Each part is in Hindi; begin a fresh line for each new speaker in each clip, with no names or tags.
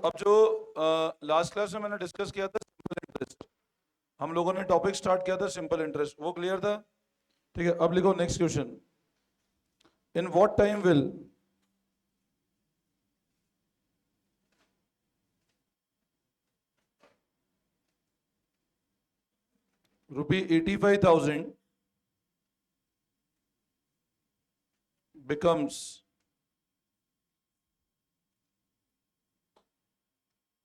अब जो लास्ट क्लास में मैंने डिस्कस किया था सिंपल इंटरेस्ट, हम लोगों ने टॉपिक स्टार्ट किया था सिंपल इंटरेस्ट, वो क्लियर था? ठीक है, अब लिखो next question. In what time will ₹85,000 becomes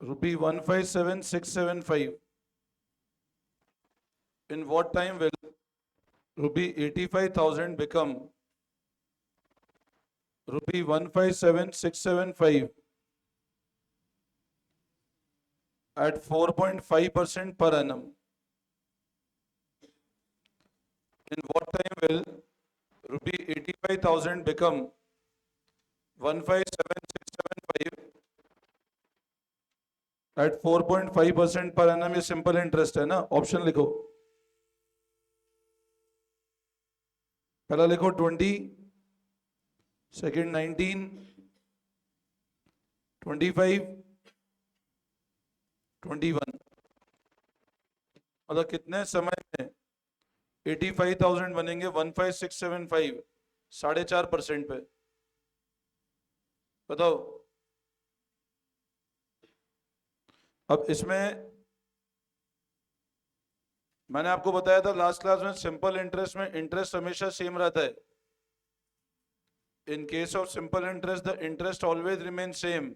₹157,675? In what time will ₹85,000 become ₹157,675 at 4.5% per annum? In what time will ₹85,000 become 157,675 at 4.5% per annum? ये सिंपल इंटरेस्ट है ना। ऑप्शन लिखो, पहला लिखो 20, सेकंड 19, 25, 21। मतलब कितने समय में 85,000 बनेंगे 15675 4.5% पे? बताओ। अब इसमें मैंने आपको बताया था लास्ट क्लास में, सिंपल इंटरेस्ट में इंटरेस्ट हमेशा सेम रहता है। In case of simple interest the interest always remain same.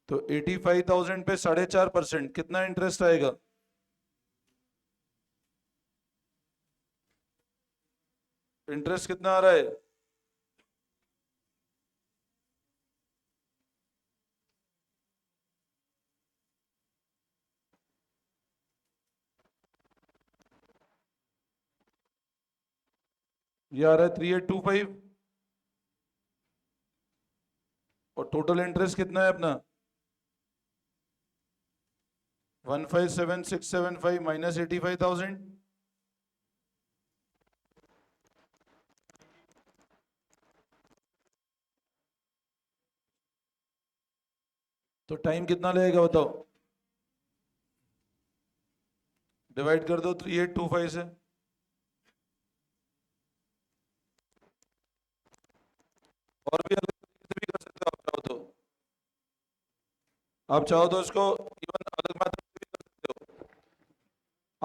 तो 85,000 पे 4.5% कितना इंटरेस्ट आएगा? इंटरेस्ट कितना आ रहा है? ये आ रहा है 3825। और टोटल इंटरेस्ट कितना है अपना? 157,675 माइनस 85,000। तो टाइम कितना लगेगा बताओ? डिवाइड कर दो 3825 से। और भी अलग तरीके से भी कर सकते हो आप चाहो तो। आप चाहो तो इसको इवन अलग मात्रा में भी कर सकते हो।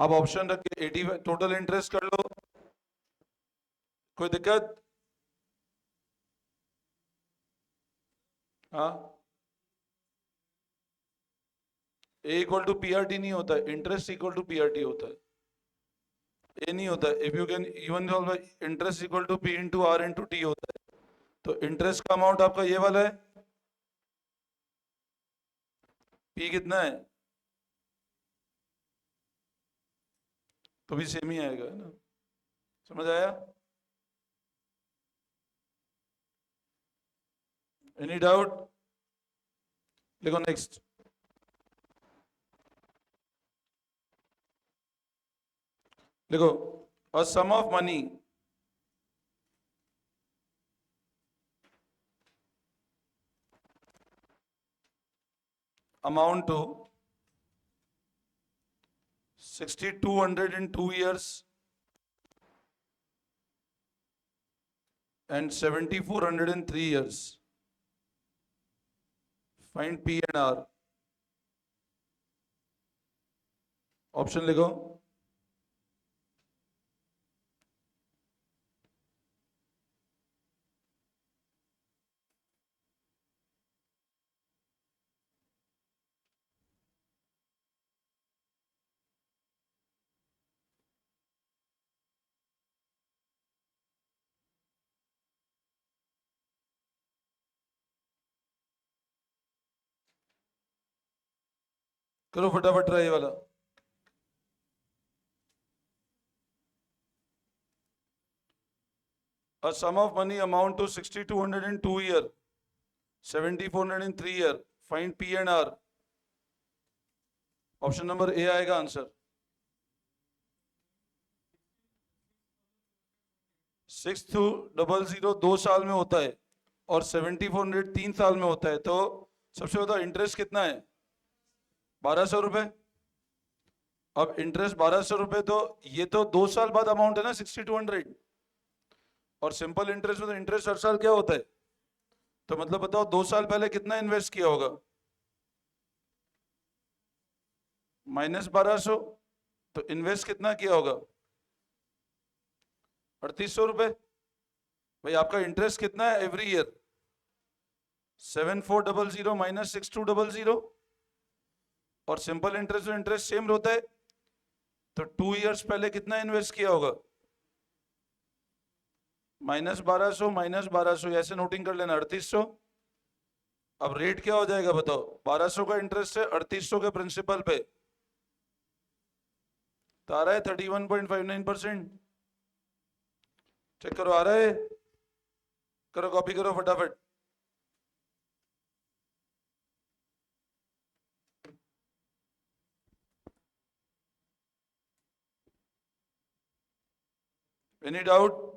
आप ऑप्शन रख के 80 टोटल इंटरेस्ट कर लो, कोई दिक्कत? हाँ, A equal to P R T नहीं होता है, interest equal to P R T होता है, ए नहीं होता है। If you can even interest equal to P into R into T होता है। तो इंटरेस्ट का अमाउंट आपका ये वाला है, पी कितना है तो भी सेम ही आएगा, है ना। समझ आया? Any doubt? लिखो नेक्स्ट। लिखो, अ सम of money amount to 6,200 in 2 years and 7,400 in 3 years. Find P and R. Option लिखो। करो फटाफट ट्राई वाला। A sum of money amount to 6,200 in 2 year, 7,400 in 3 year. Find P and R. Option number A आएगा आंसर। 6,200 2 साल में होता है और 7,400 3 साल में होता है। तो सबसे बताओ इंटरेस्ट कितना है? 1200 रुपए। अब इंटरेस्ट 1200 रुपए, तो ये तो 2 साल बाद अमाउंट है ना 6200। और सिंपल इंटरेस्ट में तो इंटरेस्ट हर साल क्या होता है? तो मतलब बताओ 2 साल पहले कितना इन्वेस्ट किया होगा? -1200। तो इन्वेस्ट कितना किया होगा? 3800 रुपए। भाई आपका इंटरेस्ट कितना है एवरी ईयर? 7400 माइनस 6200। और सिंपल इंटरेस्ट में इंटरेस्ट सेम होता है, तो 2 इयर्स पहले कितना इन्वेस्ट किया होगा? -1200 ऐसे नोटिंग कर लेना, 3800। अब रेट क्या हो जाएगा बताओ? 1200 का इंटरेस्ट है 3800 के प्रिंसिपल पे, तो आ रहा है 31.59%। चेक करो, आ रहा है? करो, कॉपी करो फटाफट। Any doubt?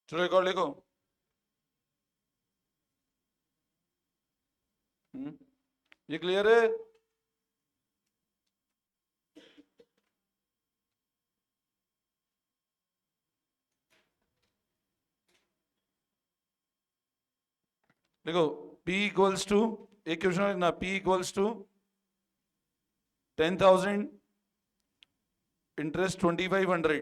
चलो एक और लिखो। ये क्लियर है? देखो, P इक्वल्स टू, एक क्वेश्चन लिखना, P equals to 10,000, interest 2500,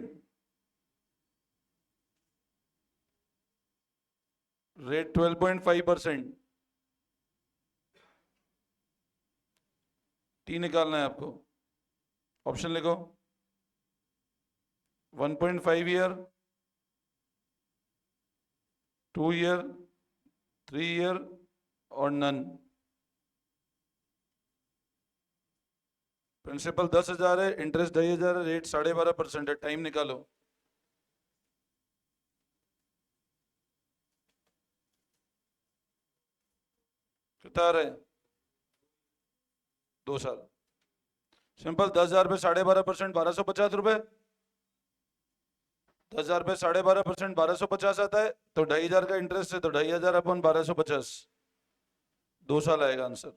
rate 12.5%। T निकालना है आपको। ऑप्शन लिखो, 1.5 ईयर, 2 ईयर, 3 ईयर और नन। प्रिंसिपल 10,000 है, इंटरेस्ट 2,500 है, रेट 12.5% है। टाइम निकालो। कितना आ रहा है? 2 साल। सिंपल, 10,000 पे 12.5%, 1250 रुपए। 10,000 पे 12.5%, 1250 आता है, तो 2,500 का इंटरेस्ट है, तो 2,500 अपन 1250, 2 साल आएगा आंसर।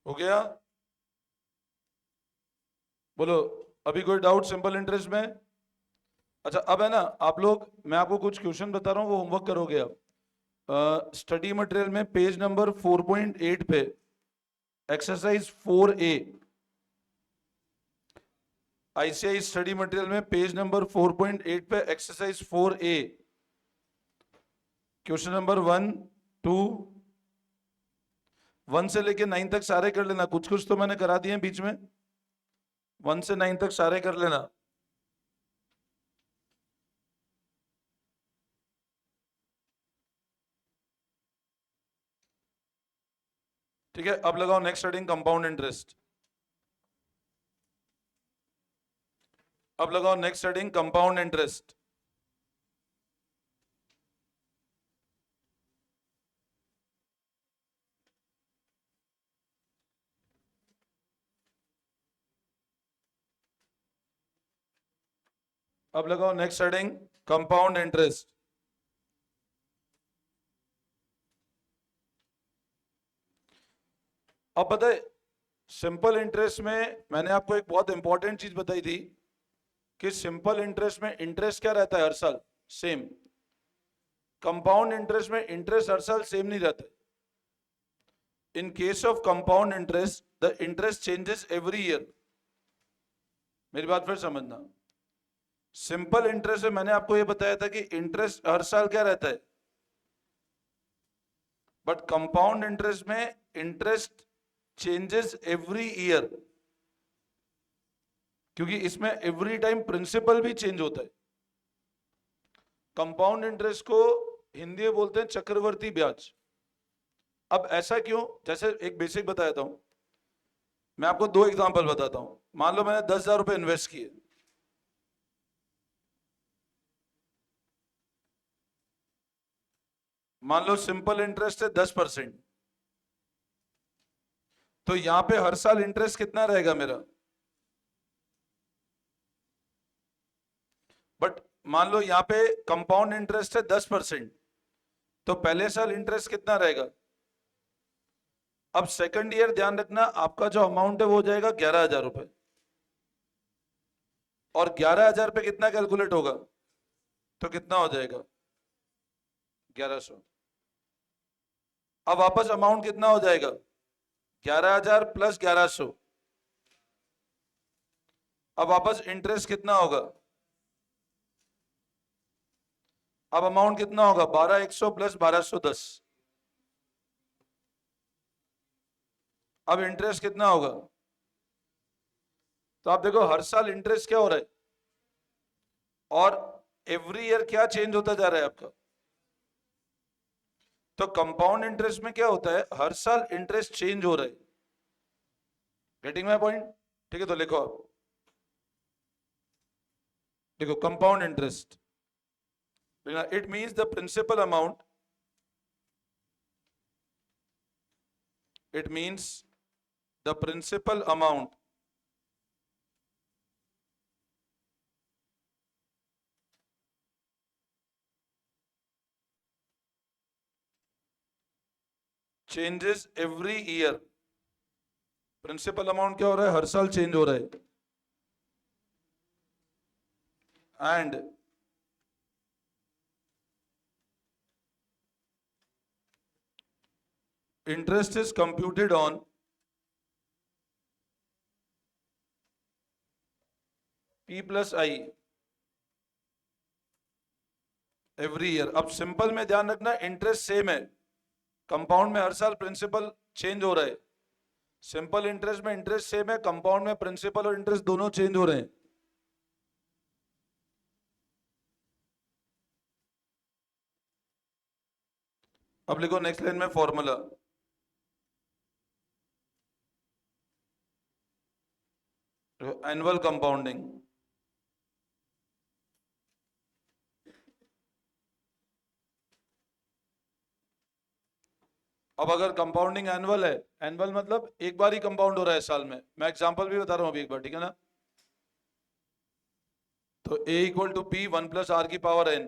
हो गया? बोलो, अभी कोई डाउट सिंपल इंटरेस्ट में? अच्छा, अब है ना आप लोग, मैं आपको कुछ क्वेश्चन बता रहा हूँ, वो होमवर्क करोगे आप। स्टडी मटेरियल में पेज नंबर 4.8 पे exercise 4A, ICI study material में पेज नंबर 4.8 पे एक्सरसाइज 4A, क्वेश्चन नंबर 1, 2, 1 से लेके 9 तक सारे कर लेना। कुछ कुछ तो मैंने करा दिए हैं बीच में। 1 से 9 तक सारे कर लेना। ठीक है, अब लगाओ नेक्स्ट हेडिंग कंपाउंड इंटरेस्ट। अब लगाओ नेक्स्ट हेडिंग कंपाउंड इंटरेस्ट। अब लगाओ नेक्स्ट हेडिंग कंपाउंड इंटरेस्ट। अब पता है, सिंपल इंटरेस्ट में मैंने आपको एक बहुत इंपॉर्टेंट चीज बताई थी कि सिंपल इंटरेस्ट में इंटरेस्ट क्या रहता है हर साल? सेम। कंपाउंड इंटरेस्ट में इंटरेस्ट हर साल सेम नहीं रहता। In case of compound interest the interest changes every year. मेरी बात फिर समझना। सिंपल इंटरेस्ट में मैंने आपको यह बताया था कि इंटरेस्ट हर साल क्या रहता है? बट कंपाउंड इंटरेस्ट में इंटरेस्ट चेंजेस एवरी ईयर, क्योंकि इसमें एवरी टाइम प्रिंसिपल भी चेंज होता है। कंपाउंड इंटरेस्ट को हिंदी में बोलते हैं चक्रवर्ती ब्याज। अब ऐसा क्यों? जैसे एक बेसिक बताया था, मैं आपको दो एग्जांपल बताता हूं। मान लो मैंने 10,000 रुपए इन्वेस्ट किए, मान लो सिंपल इंटरेस्ट है 10%, तो यहां पे हर साल इंटरेस्ट कितना रहेगा मेरा? बट मान लो यहां पे कंपाउंड इंटरेस्ट है 10%, तो पहले साल इंटरेस्ट कितना रहेगा? अब सेकंड ईयर ध्यान रखना, आपका जो अमाउंट है वो हो जाएगा 11,000 रुपए, और 11,000 पे कितना कैलकुलेट होगा? तो कितना हो जाएगा? 1100। अब वापस अमाउंट कितना हो जाएगा? 11,000 प्लस 1100। अब वापस इंटरेस्ट कितना होगा? अब अमाउंट कितना होगा? 12,100 प्लस 1,210। अब इंटरेस्ट कितना होगा? तो आप देखो हर साल इंटरेस्ट क्या हो रहा है, और एवरी ईयर क्या चेंज होता जा रहा है आपका। तो कंपाउंड इंटरेस्ट में क्या होता है, हर साल इंटरेस्ट चेंज हो रहा है। Getting my point? ठीक है, तो लिखो आप, देखो compound interest, it means the principal amount, it means the principal amount changes every year. Principal amount क्या हो रहा है? हर साल चेंज हो रहा है। And interest is computed on P plus I every year. अब सिंपल में ध्यान रखना, इंटरेस्ट सेम है, कंपाउंड में हर साल प्रिंसिपल चेंज हो रहा है। सिंपल इंटरेस्ट में इंटरेस्ट सेम है, कंपाउंड में प्रिंसिपल और इंटरेस्ट दोनों चेंज हो रहे हैं। अब लिखो नेक्स्ट लाइन में फॉर्मूला, एनुअल कंपाउंडिंग। अब अगर कंपाउंडिंग एनुअल है, एनुअल मतलब एक बार ही कंपाउंड हो रहा है साल में, मैं एग्जांपल भी बता रहा हूं अभी एक बार, ठीक है ना। तो a equal to P 1 plus R की पावर n।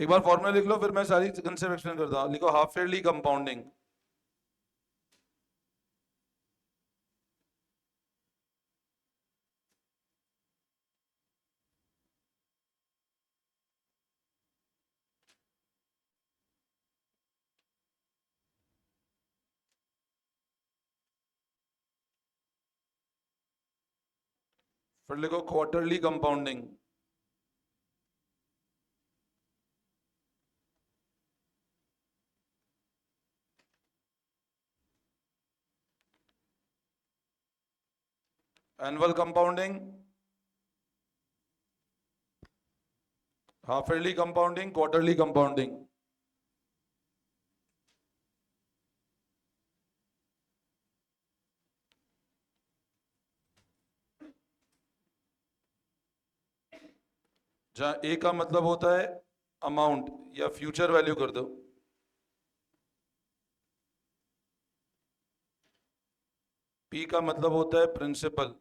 एक बार फॉर्मूला लिख लो, फिर मैं सारी कंसेप्ट एक्सप्लेन करता हूं। लिखो हाफ ईयरली कंपाउंडिंग, फिर लिखो quarterly compounding. Annual compounding, half yearly compounding, quarterly compounding. जहां ए का मतलब होता है अमाउंट या फ्यूचर वैल्यू कर दो, पी का मतलब होता है principal,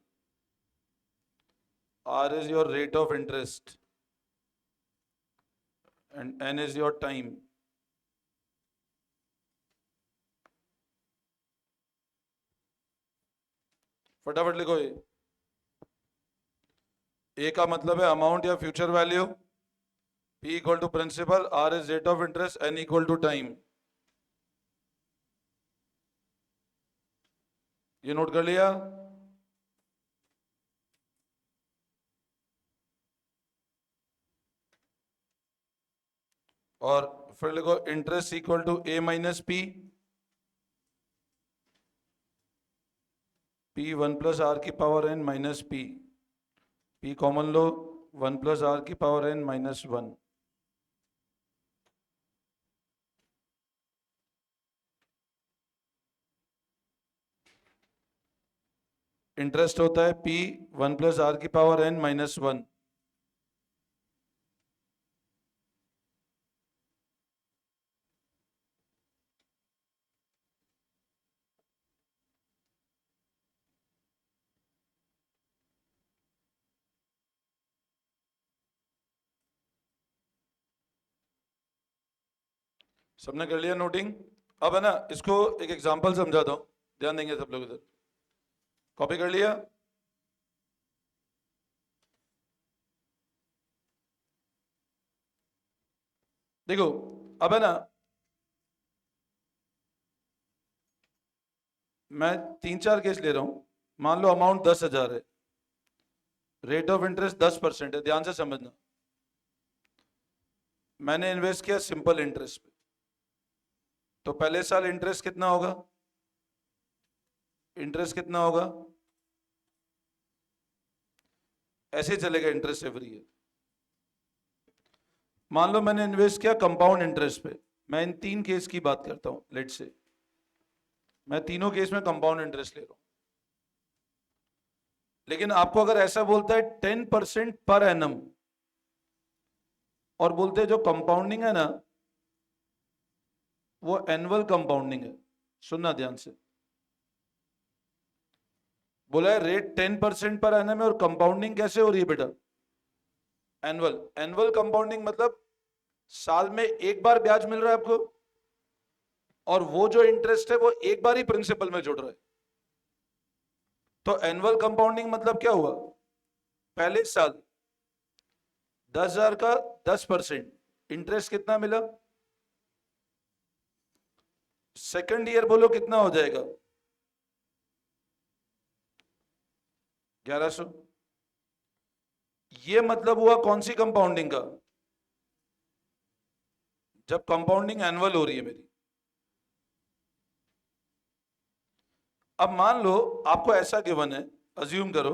R is your rate of interest, and N is your time. फटाफट लिखो, ए का मतलब है अमाउंट या future value, P equal to principal, R is rate of interest, N equal to time. ये नोट कर लिया? और फिर लिखो interest equal to A minus P, P 1 + r की power n minus P, P common लो 1 + r की पावर n माइनस 1। इंटरेस्ट होता है P 1 + r की पावर n माइनस 1। सबने कर लिया नोटिंग? अब है ना, इसको एक एग्जांपल समझाता हूं, ध्यान देंगे सब लोग। इधर कॉपी कर लिया? देखो अब है ना, मैं 3-4 केस ले रहा हूं। मान लो अमाउंट 10,000 है, रेट ऑफ इंटरेस्ट 10% है। ध्यान से समझना, मैंने इन्वेस्ट किया सिंपल इंटरेस्ट पे, तो पहले साल इंटरेस्ट कितना होगा? इंटरेस्ट कितना होगा? ऐसे ही चलेगा इंटरेस्ट एवरी ईयर। मान लो मैंने इन्वेस्ट किया कंपाउंड इंटरेस्ट पे, मैं इन 3 केस की बात करता हूं। लेट से मैं तीनों केस में कंपाउंड इंटरेस्ट ले रहा हूं, लेकिन आपको अगर ऐसा बोलता है 10% पर एनम, और बोलते हैं जो कंपाउंडिंग है ना वो एनुअल कंपाउंडिंग है, सुनना ध्यान से। बोला है रेट 10% पर एनम है और कंपाउंडिंग कैसे हो रही है बेटा? एनुअल। एनुअल कंपाउंडिंग मतलब साल में एक बार ब्याज मिल रहा है आपको, और वो जो इंटरेस्ट है वो एक बार ही प्रिंसिपल में जुड़ रहा है। तो एनुअल कंपाउंडिंग मतलब क्या हुआ? पहले साल 10,000 का 10% इंटरेस्ट कितना मिला? सेकंड ईयर बोलो कितना हो जाएगा? 1100। ये मतलब हुआ कौन सी कंपाउंडिंग का? जब कंपाउंडिंग एनुअल हो रही है मेरी। अब मान लो आपको ऐसा गिवन है, अज्यूम करो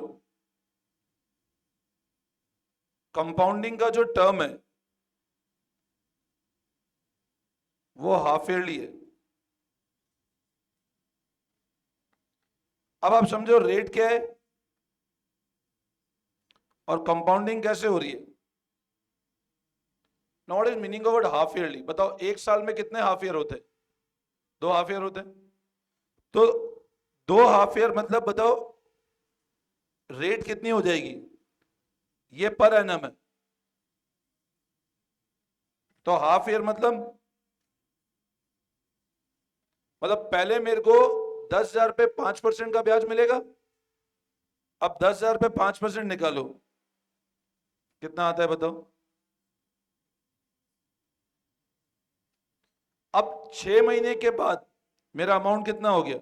कंपाउंडिंग का जो टर्म है वो हाफ ईयरली है। अब आप समझो रेट क्या है और कंपाउंडिंग कैसे हो रही है। Now what is meaning of half yearly? बताओ एक साल में कितने हाफ ईयर होते हैं? 2 हाफ ईयर होते हैं। तो 2 हाफ ईयर मतलब बताओ रेट कितनी हो जाएगी? ये पर एनम है, तो हाफ ईयर मतलब पहले मेरे को 10,000 पे 5% का ब्याज मिलेगा। अब 10,000 पे 5% निकालो, कितना आता है बताओ? अब 6 महीने के बाद मेरा अमाउंट कितना हो गया?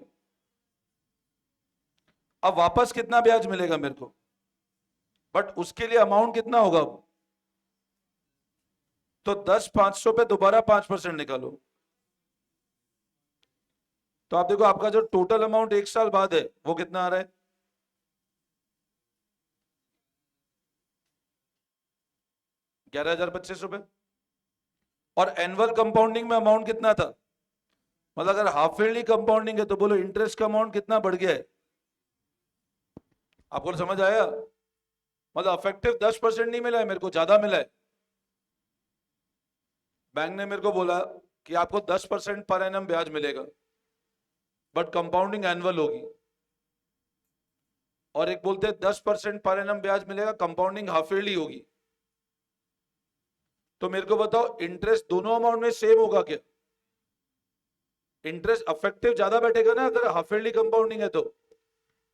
अब वापस कितना ब्याज मिलेगा मेरे को? बट उसके लिए अमाउंट कितना होगा अब? तो 10,500 पे दोबारा 5% निकालो, तो आप देखो आपका जो टोटल अमाउंट एक साल बाद है वो कितना आ रहा है? 11,025 रुपए। और एनुअल कंपाउंडिंग में अमाउंट कितना था? मतलब अगर हाफ ईयरली कंपाउंडिंग है तो बोलो इंटरेस्ट का अमाउंट कितना बढ़ गया है? आपको समझ आया? मतलब अफेक्टिव 10% नहीं मिला है मेरे को, ज्यादा मिला है। बैंक ने मेरे को बोला कि आपको 10% पर एनम ब्याज मिलेगा, बट कंपाउंडिंग एनुअल होगी। और एक बोलते हैं 10% पर एनम ब्याज मिलेगा, कंपाउंडिंग हाफ ईयरली होगी। तो मेरे को बताओ इंटरेस्ट दोनों अमाउंट में सेम होगा क्या? इंटरेस्ट अफेक्टिव ज्यादा बैठेगा ना अगर हाफ ईयरली कंपाउंडिंग है तो।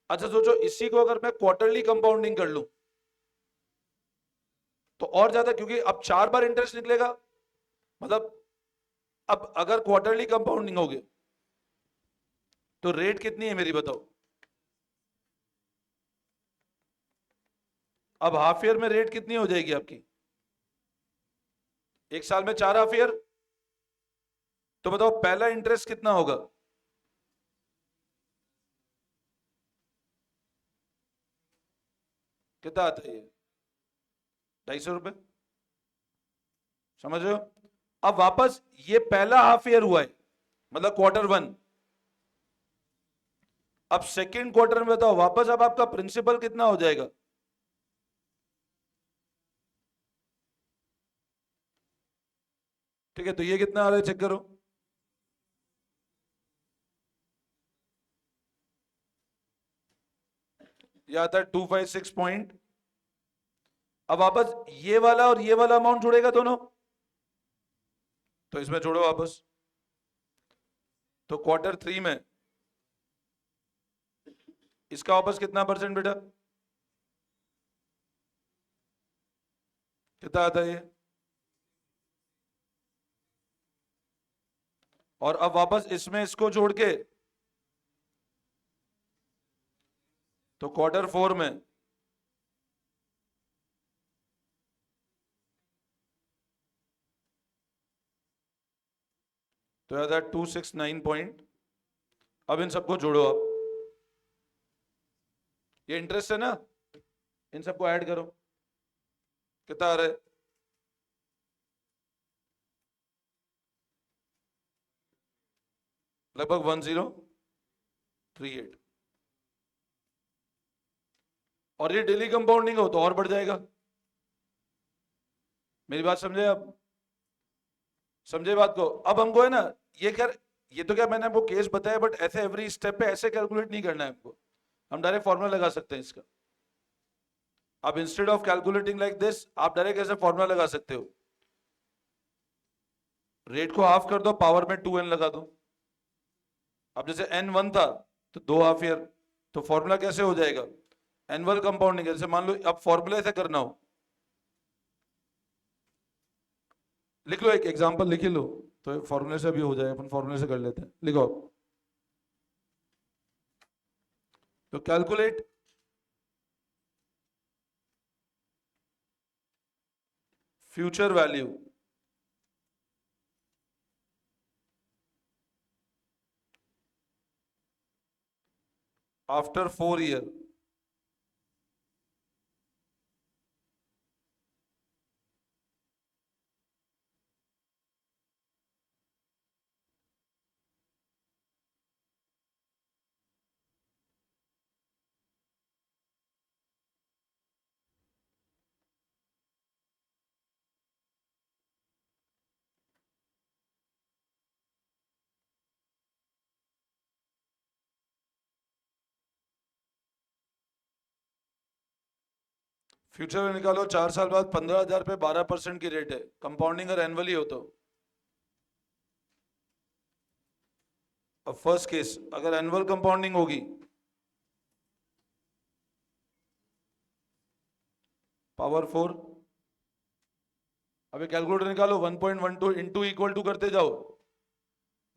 अच्छा सोचो इसी को अगर मैं क्वार्टरली कंपाउंडिंग कर लूं तो और ज्यादा, क्योंकि अब 4 बार इंटरेस्ट निकलेगा। मतलब अब अगर क्वार्टरली कंपाउंडिंग हो गया तो रेट कितनी है मेरी बताओ? अब हाफ ईयर में रेट कितनी हो जाएगी आपकी? एक साल में 4 हाफ ईयर, तो बताओ पहला इंटरेस्ट कितना होगा? कितना आता है ये? 250 रुपए। समझ रहे हो? अब वापस ये पहला हाफ ईयर हुआ है, मतलब Q1। अब सेकेंड क्वार्टर में बताओ वापस अब आपका प्रिंसिपल कितना हो जाएगा? ठीक है, तो ये कितना आ रहा है चेक करो। ये आता है 256 पॉइंट। अब वापस ये वाला और ये वाला अमाउंट जुड़ेगा दोनों, तो इसमें जोड़ो वापस। तो Q3 में इसका वापस कितना परसेंट बेटा? कितना आता है ये? और अब वापस इसमें इसको जोड़ के तो Q4 में तो आता है 269 पॉइंट। अब इन सबको जोड़ो आप, ये इंटरेस्ट है ना, इन सबको ऐड करो, कितना आ रहा है? लगभग 1038। और ये डेली कंपाउंडिंग हो तो और बढ़ जाएगा। मेरी बात समझे आप? समझे बात को? अब हमको है ना, ये खैर ये तो क्या मैंने आपको केस बताया, बट ऐसे एवरी स्टेप पे ऐसे कैलकुलेट नहीं करना है हमको। हम डायरेक्ट फॉर्मूला लगा सकते हैं इसका। आप instead of calculating like this, आप डायरेक्ट ऐसे फॉर्मूला लगा सकते हो। रेट को हाफ कर दो, पावर में 2n लगा दो। अब जैसे n1 था तो 2 हाफ ईयर, तो फॉर्मूला कैसे हो जाएगा? Annual compounding. जैसे मान लो अब फॉर्मूला ऐसे करना हो, लिख लो, एक एग्जांपल लिख लो, तो फॉर्मूले से भी हो जाए, अपन फॉर्मूले से कर लेते हैं। लिखो तो calculate future value after 4 year. Future में निकालो, 4 साल बाद 15,000 पे 12% की रेट है, कंपाउंडिंग और एनुअली हो तो। अब फर्स्ट केस अगर एनुअल कंपाउंडिंग होगी, पावर 4। अभी कैलकुलेटर निकालो, 1.12 इंटू इक्वल टू करते जाओ,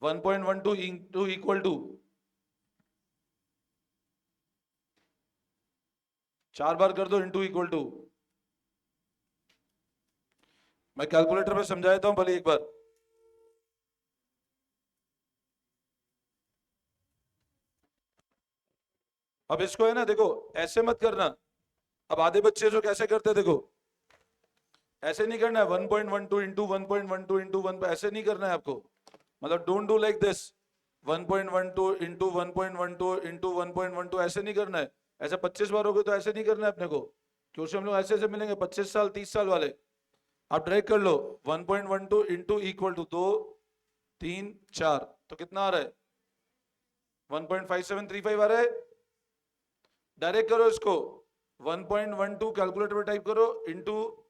1.12 इंटू इक्वल टू 4 बार कर दो, इंटू इक्वल टू। मैं कैलकुलेटर पे समझा देता हूं भले एक बार। अब इसको है ना, देखो ऐसे मत करना। अब आधे बच्चे जो कैसे करते देखो, ऐसे नहीं करना है 1.12 इंटू 1.12 इंटू 1, ऐसे नहीं करना है आपको। मतलब don't do like this, 1.12 into 1.12 into 1.12, ऐसे नहीं करना है। ऐसे 25 बार हो गए तो ऐसे नहीं करना है अपने को, क्योंकि हम लोग ऐसे ऐसे मिलेंगे 25 साल 30 साल वाले। आप डायरेक्ट कर लो 1.12 इंटू इक्वल टू 2 3 4, तो कितना आ रहा है? 1.5735 आ रहा है। डायरेक्ट करो इसको, 1.12 कैलकुलेटर पे टाइप करो, इंटू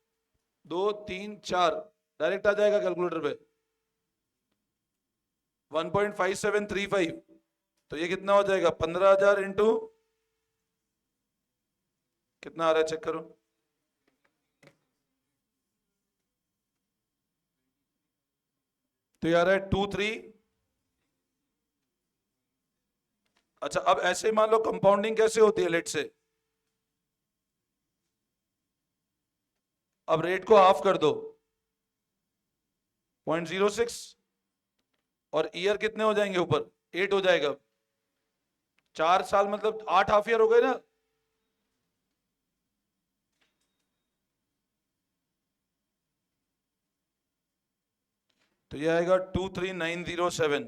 2 3 4, डायरेक्ट आ जाएगा कैलकुलेटर पे 1.5735। तो ये कितना हो जाएगा? 15,000 इंटू कितना आ रहा है चेक करो। तो ये आ रहा है 2 3। अच्छा अब ऐसे मान लो कंपाउंडिंग कैसे होती है, लेट से अब रेट को हाफ कर दो, 0.06। और ईयर कितने हो जाएंगे ऊपर? 8 हो जाएगा। 4 साल मतलब 8 हाफ ईयर हो गए ना। तो ये आएगा 23907।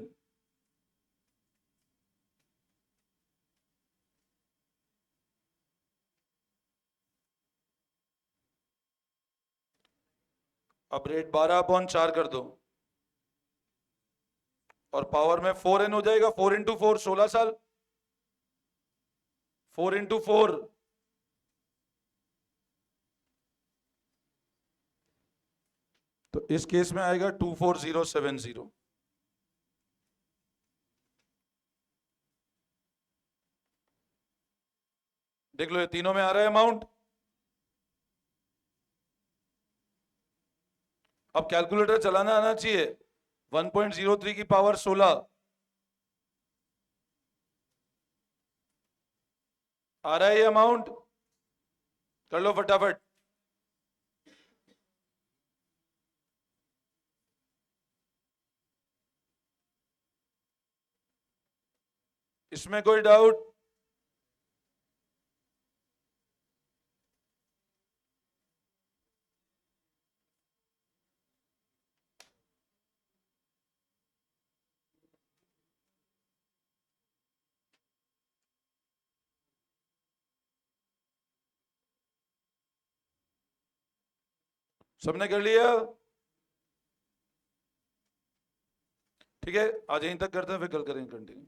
अब रेट 12/4 कर दो, और पावर में 4n हो जाएगा। 4 × 4 16 साल। 4 × 4 तो इस केस में आएगा 24070। देख लो ये तीनों में आ रहा है अमाउंट। अब कैलकुलेटर चलाना आना चाहिए। 1.03 की पावर 16 आ रहा है ये अमाउंट। कर लो फटाफट। इसमें कोई डाउट? सबने कर लिया? ठीक है, आज यहीं तक करते हैं, फिर कल करेंगे कंटिन्यू।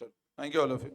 चलो, thank you all of you.